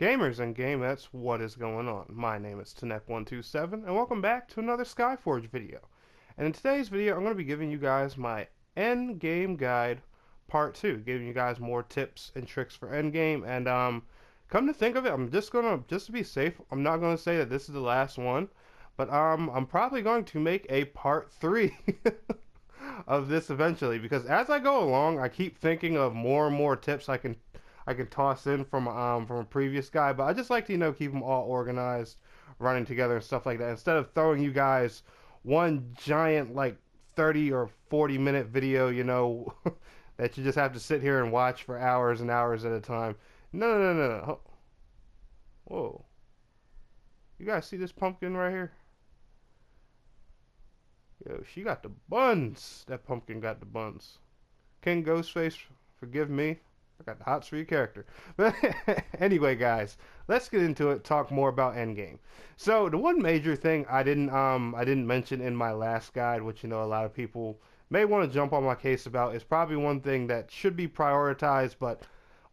Gamers and game, that's what is going on. My name is Tanek127, and welcome back to another Skyforge video. And in today's video, I'm going to be giving you guys my Endgame guide part 2, giving you guys more tips and tricks for Endgame. And come to think of it, just to be safe, I'm not gonna say that this is the last one, but I'm probably going to make a part 3 of this eventually, because as I go along, I keep thinking of more and more tips I can toss in from a previous guy, but I just like to keep them all organized, running together and stuff like that. Instead of throwing you guys one giant like 30 or 40 minute video, that you just have to sit here and watch for hours and hours at a time. No, no, no, no, no. Whoa! You guys see this pumpkin right here? Yo, she got the buns. That pumpkin got the buns. King Ghostface, forgive me. I got the hots for your character. But anyway, guys, let's get into it. Talk more about Endgame. So the one major thing I didn't mention in my last guide, which a lot of people may want to jump on my case about, is probably one thing that should be prioritized. But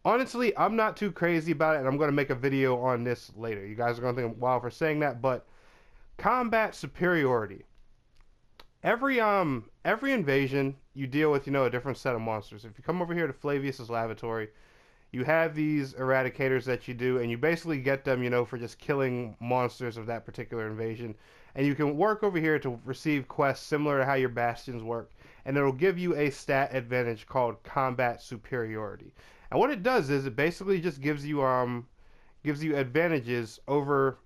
honestly, I'm not too crazy about it, and I'm going to make a video on this later. You guys are going to think I'm wild for saying that, but combat superiority. Every invasion you deal with a different set of monsters. If you come over here to Flavius's laboratory, you have these eradicators that you do, and you basically get them for just killing monsters of that particular invasion. And you can work over here to receive quests similar to how your bastions work, and it'll give you a stat advantage called combat superiority. And what it does is it basically just gives you advantages over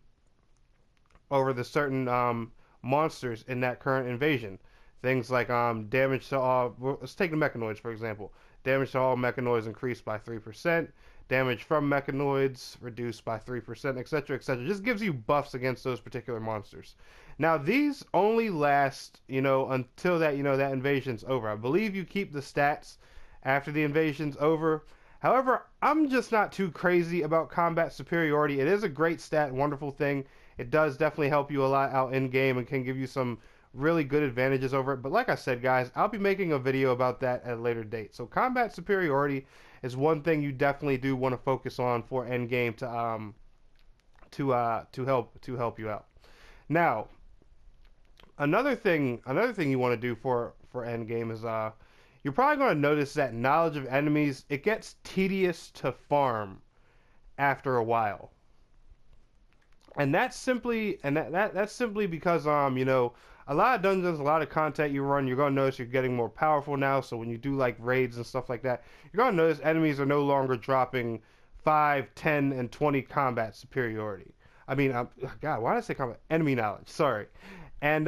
the certain monsters in that current invasion. Things like damage to all. Let's take the mechanoids for example. Damage to all mechanoids increased by 3%. Damage from mechanoids reduced by 3%, etc., etc. Just gives you buffs against those particular monsters. Now these only last, until that invasion's over. I believe you keep the stats after the invasion's over. However, I'm just not too crazy about combat superiority. It is a great stat, wonderful thing. It does definitely help you a lot out in game and can give you some really good advantages over it. But like I said, guys, I'll be making a video about that at a later date. So combat superiority is one thing you definitely do want to focus on for endgame to help you out. Now, another thing you want to do for endgame is you're probably going to notice that knowledge of enemies, it gets tedious to farm after a while. And that's simply because a lot of dungeons, a lot of content you run, you're gonna notice you're getting more powerful now. So when you do like raids and stuff like that, you're gonna notice enemies are no longer dropping 5, 10, and 20 combat superiority. I mean, God, why did I say combat? Enemy knowledge. Sorry. And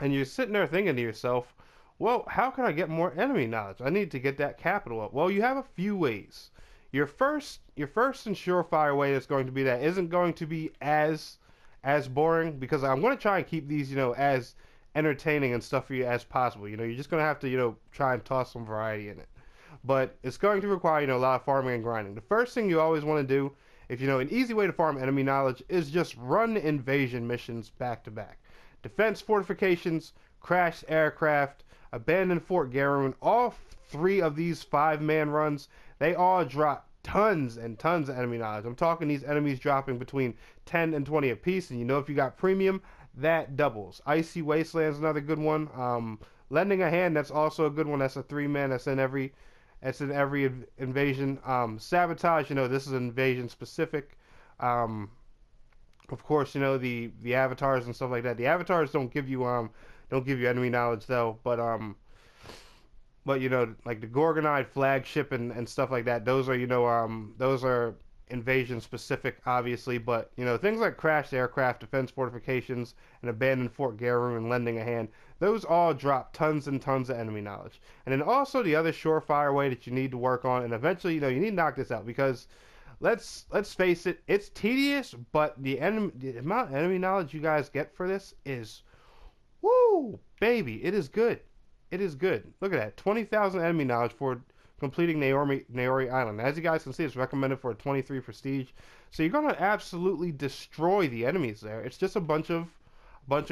you're sitting there thinking to yourself, well, how can I get more enemy knowledge? I need to get that capital up. Well, you have a few ways. Your first and surefire way that's going to be that isn't going to be as boring, because I'm going to try and keep these as entertaining and stuff for you as possible. You're just going to have to try and toss some variety in it, but it's going to require a lot of farming and grinding. The first thing you always want to do, if an easy way to farm enemy knowledge, is just run invasion missions back to back. Defense fortifications, crashed aircraft, abandoned Fort Garroon, all 3 of these 5-man runs, they all drop tons and tons of enemy knowledge. I'm talking these enemies dropping between 10 and 20 apiece, and if you got premium, that doubles. Icy Wasteland's another good one. Lending a Hand, that's also a good one. That's a 3-man. That's in every invasion. Sabotage, this is invasion specific. Of course, the avatars and stuff like that. The avatars don't give you enemy knowledge though, but like the Gorgonide flagship and stuff like that, those are invasion specific, obviously. But things like crashed aircraft, defense fortifications, and abandoned Fort Garroon and Lending a Hand, those all drop tons and tons of enemy knowledge. And then also the other surefire way that you need to work on, and eventually you need to knock this out, because let's face it, it's tedious, but the amount of enemy knowledge you guys get for this is, woo, baby, it is good. It is good. Look at that. 20,000 enemy knowledge for completing Naori Island. As you guys can see, it's recommended for a 23 prestige. So you're going to absolutely destroy the enemies there. It's just a bunch of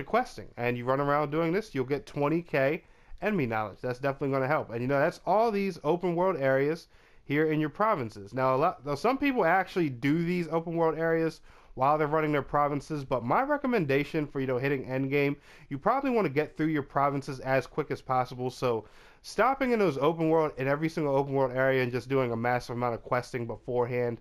questing. And you run around doing this, you'll get 20k enemy knowledge. That's definitely going to help. And that's all these open world areas here in your provinces. Now, some people actually do these open world areas while they're running their provinces, but my recommendation for hitting endgame, you probably want to get through your provinces as quick as possible. So stopping in those open world in every single open world area and just doing a massive amount of questing beforehand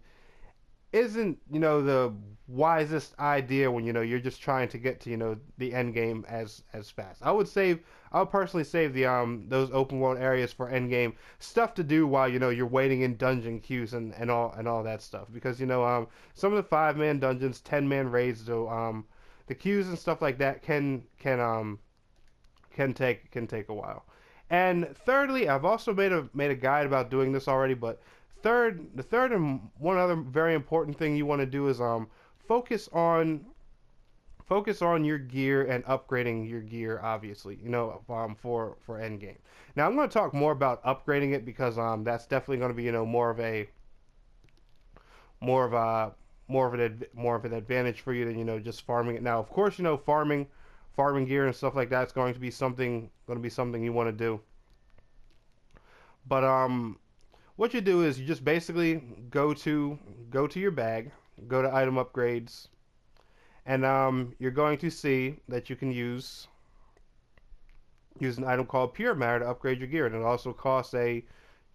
isn't the wisest idea when you're just trying to get to the end game as fast. I would personally save the those open world areas for end game stuff to do while you're waiting in dungeon queues and all that stuff, because some of the 5-man dungeons, 10-man raids, though the queues and stuff like that can take a while. And thirdly, I've also made a guide about doing this already, but the third and one other very important thing you want to do is focus on focus on your gear and upgrading your gear, obviously, for end game. Now I'm going to talk more about upgrading it, because that's definitely going to be more of a more of an advantage for you than just farming it. Now, of course, farming gear and stuff like that is going to be something you want to do. But what you do is you just basically go to your bag, go to item upgrades, and you're going to see that you can use an item called pure matter to upgrade your gear, and it also costs a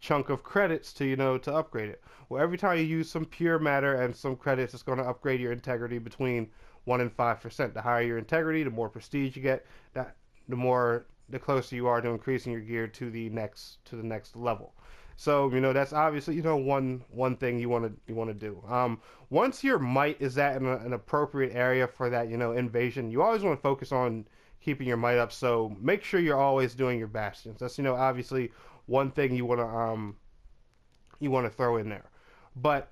chunk of credits to upgrade it. Well, every time you use some pure matter and some credits, it's going to upgrade your integrity between 1 and 5%. The higher your integrity, the more prestige you get. The closer you are to increasing your gear to the next level. So that's obviously one thing you want to do. Once your might is at an appropriate area for that invasion, you always want to focus on keeping your might up. So make sure you're always doing your bastions. That's obviously one thing you want to throw in there. But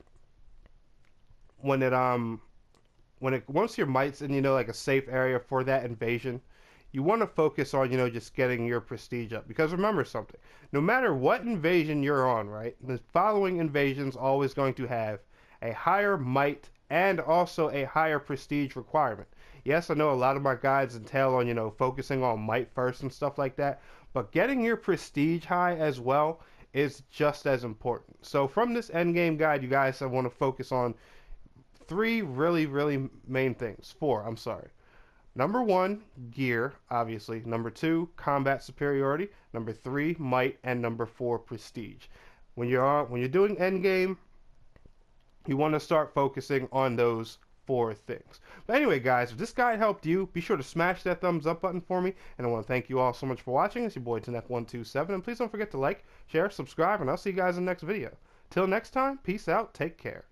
when it once your might's in like a safe area for that invasion, you want to focus on just getting your prestige up, because remember something: no matter what invasion you're on, right, the following invasion's always going to have a higher might and also a higher prestige requirement. Yes, I know a lot of my guides entail on focusing on might first and stuff like that, but getting your prestige high as well is just as important. So from this end game guide, you guys, I want to focus on three really, really main things. Four, I'm sorry. Number one, gear, obviously. Number two, combat superiority. Number three, might, and number four, prestige. When you're doing end game, you want to start focusing on those four things. But anyway, guys, if this guide helped you, be sure to smash that thumbs up button for me. And I want to thank you all so much for watching. It's your boy Tanek127, and please don't forget to like, share, subscribe, and I'll see you guys in the next video. Till next time, peace out, take care.